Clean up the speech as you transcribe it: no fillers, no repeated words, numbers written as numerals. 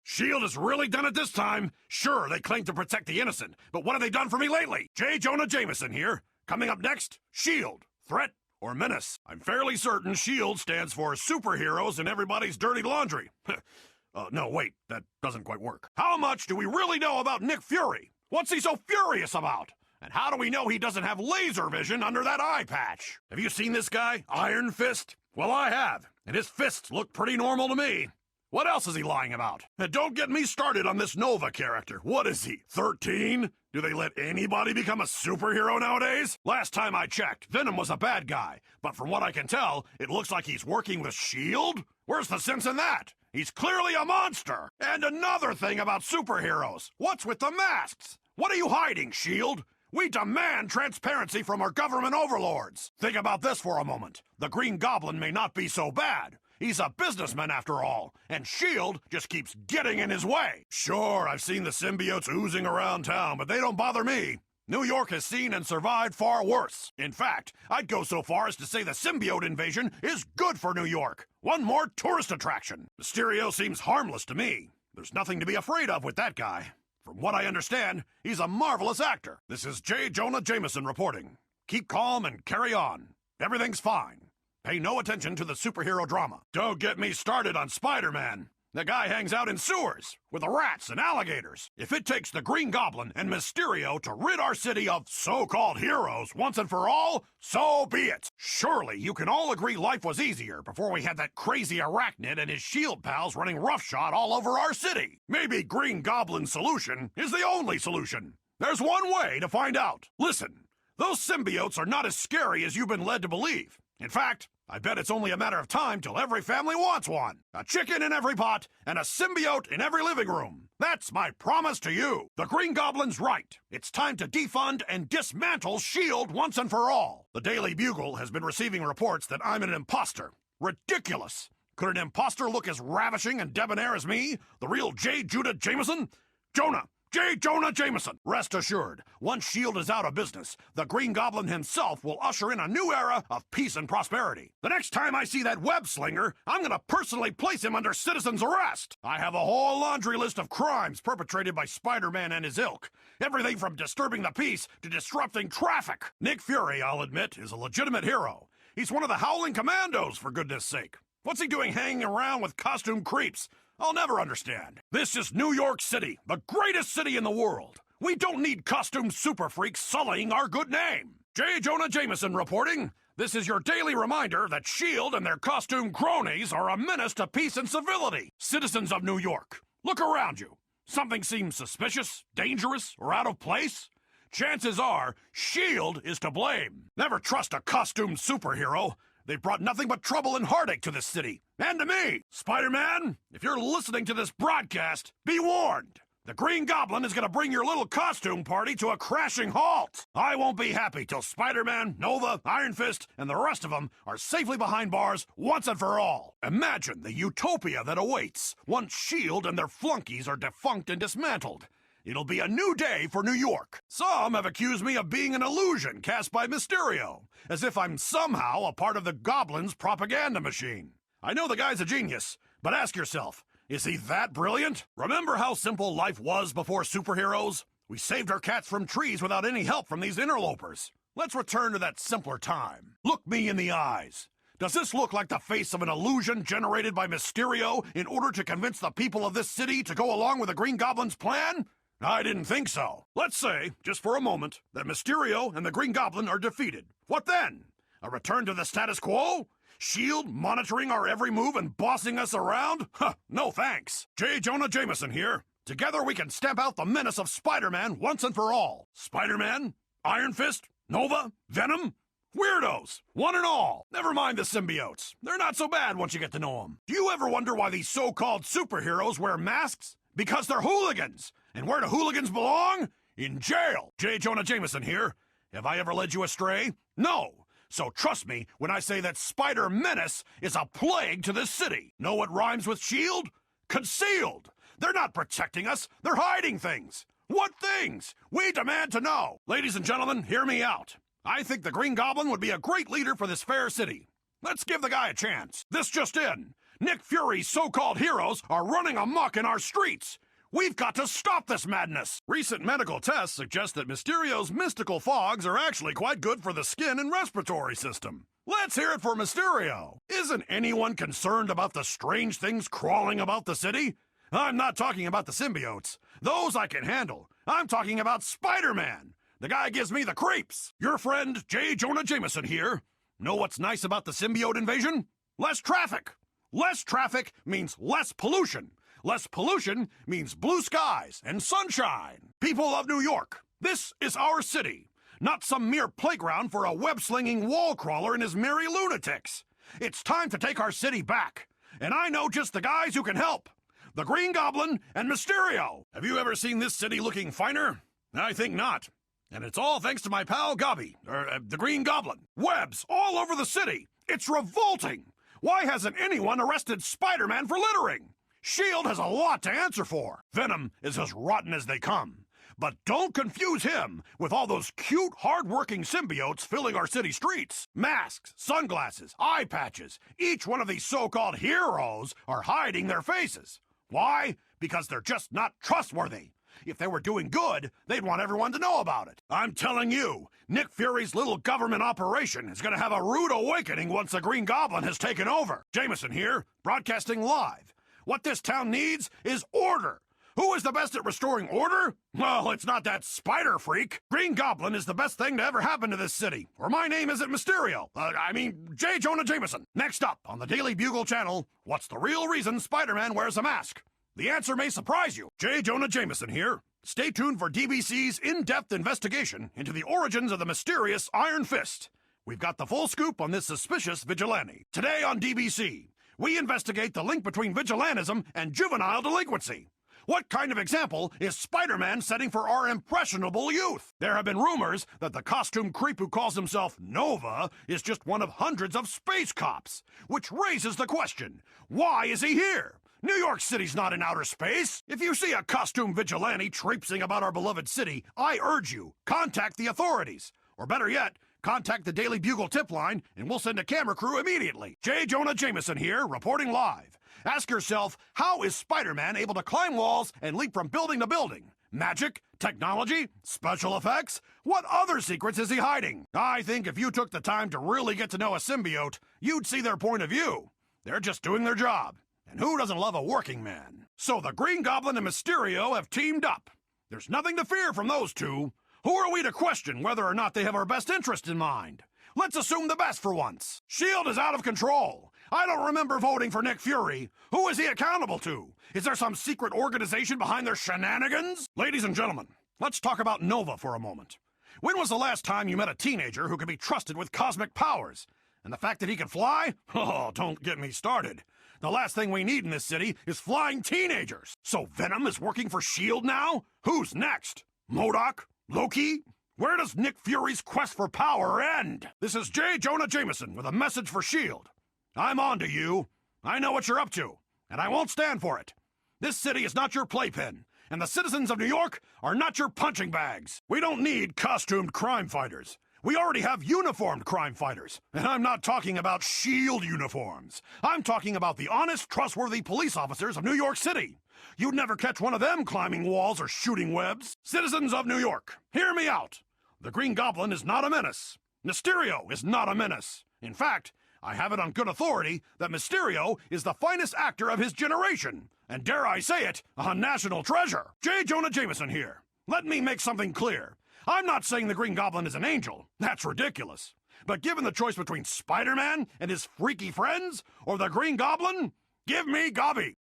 S.H.I.E.L.D. has really done it this time. Sure, they claim to protect the innocent, but what have they done for me lately? J. Jonah Jameson here. Coming up next, S.H.I.E.L.D. Threat or menace? I'm fairly certain S.H.I.E.L.D. stands for superheroes in everybody's dirty laundry. No, wait, that doesn't quite work. How much do we really know about Nick Fury? What's he so furious about? And how do we know he doesn't have laser vision under that eye patch? Have you seen this guy, Iron Fist? Well, I have, and his fists look pretty normal to me. What else is he lying about? And don't get me started on this Nova character. What is he, 13? Do they let anybody become a superhero nowadays? Last time I checked, Venom was a bad guy. But from what I can tell, it looks like he's working with S.H.I.E.L.D. Where's the sense in that? He's clearly a monster. And another thing about superheroes. What's with the masks? What are you hiding, S.H.I.E.L.D.? We demand transparency from our government overlords. Think about this for a moment. The Green Goblin may not be so bad. He's a businessman after all, and S.H.I.E.L.D. just keeps getting in his way. Sure, I've seen the symbiotes oozing around town, but they don't bother me. New York has seen and survived far worse. In fact, I'd go so far as to say the symbiote invasion is good for New York. One more tourist attraction. Mysterio seems harmless to me. There's nothing to be afraid of with that guy. From what I understand, he's a marvelous actor. This is J. Jonah Jameson reporting. Keep calm and carry on. Everything's fine. Pay no attention to the superhero drama. Don't get me started on Spider-Man. The guy hangs out in sewers with the rats and alligators. If it takes the Green Goblin and Mysterio to rid our city of so-called heroes once and for all, so be it. Surely you can all agree life was easier before we had that crazy arachnid and his S.H.I.E.L.D. pals running roughshod all over our city. Maybe Green Goblin's solution is the only solution. There's one way to find out. Listen, those symbiotes are not as scary as you've been led to believe. In fact, I bet it's only a matter of time till every family wants one. A chicken in every pot and a symbiote in every living room. That's my promise to you. The Green Goblin's right. It's time to defund and dismantle S.H.I.E.L.D. once and for all. The Daily Bugle has been receiving reports that I'm an imposter. Ridiculous. Could an imposter look as ravishing and debonair as me? The real J. Jonah Jameson? J. Jonah Jameson. Rest assured, once S.H.I.E.L.D. is out of business, the Green Goblin himself will usher in a new era of peace and prosperity. The next time I see that web slinger, I'm gonna personally place him under citizen's arrest. I have a whole laundry list of crimes perpetrated by Spider-Man and his ilk. Everything from disturbing the peace to disrupting traffic. Nick Fury, I'll admit, is a legitimate hero. He's one of the Howling Commandos, for goodness sake. What's he doing hanging around with costume creeps? I'll never understand. This is New York City, the greatest city in the world. We don't need costume super freaks sullying our good name. J. Jonah Jameson reporting. This is your daily reminder that S.H.I.E.L.D. and their costume cronies are a menace to peace and civility. Citizens of New York, look around you. Something seems suspicious, dangerous, or out of place? Chances are, S.H.I.E.L.D. is to blame. Never trust a costume superhero. They've brought nothing but trouble and heartache to this city. And to me. Spider-Man, if you're listening to this broadcast, be warned. The Green Goblin is gonna bring your little costume party to a crashing halt. I won't be happy till Spider-Man, Nova, Iron Fist, and the rest of them are safely behind bars once and for all. Imagine the utopia that awaits once S.H.I.E.L.D. and their flunkies are defunct and dismantled. It'll be a new day for New York. Some have accused me of being an illusion cast by Mysterio, as if I'm somehow a part of the Goblin's propaganda machine. I know the guy's a genius, but ask yourself, is he that brilliant? Remember how simple life was before superheroes? We saved our cats from trees without any help from these interlopers. Let's return to that simpler time. Look me in the eyes. Does this look like the face of an illusion generated by Mysterio in order to convince the people of this city to go along with the Green Goblin's plan? I didn't think so. Let's say, just for a moment, that Mysterio and the Green Goblin are defeated. What then? A return to the status quo? S.H.I.E.L.D. monitoring our every move and bossing us around? Huh, no thanks. J. Jonah Jameson here. Together we can stamp out the menace of Spider-Man once and for all. Spider-Man? Iron Fist? Nova? Venom? Weirdos, one and all. Never mind the symbiotes. They're not so bad once you get to know them. Do you ever wonder why these so-called superheroes wear masks? Because they're hooligans. And where do hooligans belong? In jail. J. Jonah Jameson here. Have I ever led you astray? No. So trust me when I say that Spider-Menace is a plague to this city. Know what rhymes with S.H.I.E.L.D.? Concealed. They're not protecting us. They're hiding things. What things? We demand to know. Ladies and gentlemen, hear me out. I think the Green Goblin would be a great leader for this fair city. Let's give the guy a chance. This just in. Nick Fury's so-called heroes are running amok in our streets. We've got to stop this madness! Recent medical tests suggest that Mysterio's mystical fogs are actually quite good for the skin and respiratory system. Let's hear it for Mysterio! Isn't anyone concerned about the strange things crawling about the city? I'm not talking about the symbiotes. Those I can handle. I'm talking about Spider-Man. The guy gives me the creeps. Your friend, J. Jonah Jameson here. Know what's nice about the symbiote invasion? Less traffic. Less traffic means less pollution. Less pollution means blue skies and sunshine. People of New York, this is our city, not some mere playground for a web-slinging wall crawler and his merry lunatics. It's time to take our city back, and I know just the guys who can help. The Green Goblin and Mysterio. Have you ever seen this city looking finer? I think not. And it's all thanks to my pal Gobby, the Green Goblin. Webs all over the city. It's revolting. Why hasn't anyone arrested Spider-Man for littering? S.H.I.E.L.D. has a lot to answer for. Venom is as rotten as they come. But don't confuse him with all those cute, hard-working symbiotes filling our city streets. Masks, sunglasses, eye patches. Each one of these so-called heroes are hiding their faces. Why? Because they're just not trustworthy. If they were doing good, they'd want everyone to know about it. I'm telling you, Nick Fury's little government operation is going to have a rude awakening once the Green Goblin has taken over. Jameson here, broadcasting live. What this town needs is order. Who is the best at restoring order? Well, it's not that spider freak. Green Goblin is the best thing to ever happen to this city. Or my name isn't Mysterio. J. Jonah Jameson. Next up on the Daily Bugle channel, what's the real reason Spider-Man wears a mask? The answer may surprise you. J. Jonah Jameson here. Stay tuned for DBC's in-depth investigation into the origins of the mysterious Iron Fist. We've got the full scoop on this suspicious vigilante. Today on DBC, we investigate the link between vigilantism and juvenile delinquency. What kind of example is Spider-Man setting for our impressionable youth? There have been rumors that the costume creep who calls himself Nova is just one of hundreds of space cops, which raises the question, why is he here? New York City's not in outer space. If you see a costume vigilante traipsing about our beloved city, I urge you, contact the authorities. Or better yet, contact the Daily Bugle tip line, and we'll send a camera crew immediately. J. Jonah Jameson here, reporting live. Ask yourself, how is Spider-Man able to climb walls and leap from building to building? Magic? Technology? Special effects? What other secrets is he hiding? I think if you took the time to really get to know a symbiote, you'd see their point of view. They're just doing their job. And who doesn't love a working man? So the Green Goblin and Mysterio have teamed up. There's nothing to fear from those two. Who are we to question whether or not they have our best interest in mind? Let's assume the best for once. S.H.I.E.L.D. is out of control. I don't remember voting for Nick Fury. Who is he accountable to? Is there some secret organization behind their shenanigans? Ladies and gentlemen, let's talk about Nova for a moment. When was the last time you met a teenager who could be trusted with cosmic powers? And the fact that he can fly? Oh, don't get me started. The last thing we need in this city is flying teenagers. So Venom is working for S.H.I.E.L.D. now? Who's next? MODOK? Loki? Where does Nick Fury's quest for power end? This is J. Jonah Jameson with a message for S.H.I.E.L.D. I'm on to you. I know what you're up to, and I won't stand for it. This city is not your playpen, and the citizens of New York are not your punching bags. We don't need costumed crime fighters. We already have uniformed crime fighters, and I'm not talking about S.H.I.E.L.D. uniforms. I'm talking about the honest, trustworthy police officers of New York City. You'd never catch one of them climbing walls or shooting webs. Citizens of New York, hear me out. The Green Goblin is not a menace. Mysterio is not a menace. In fact, I have it on good authority that Mysterio is the finest actor of his generation, and dare I say it, a national treasure. J. Jonah Jameson here. Let me make something clear. I'm not saying the Green Goblin is an angel. That's ridiculous. But given the choice between Spider-Man and his freaky friends, or the Green Goblin, give me Gobby.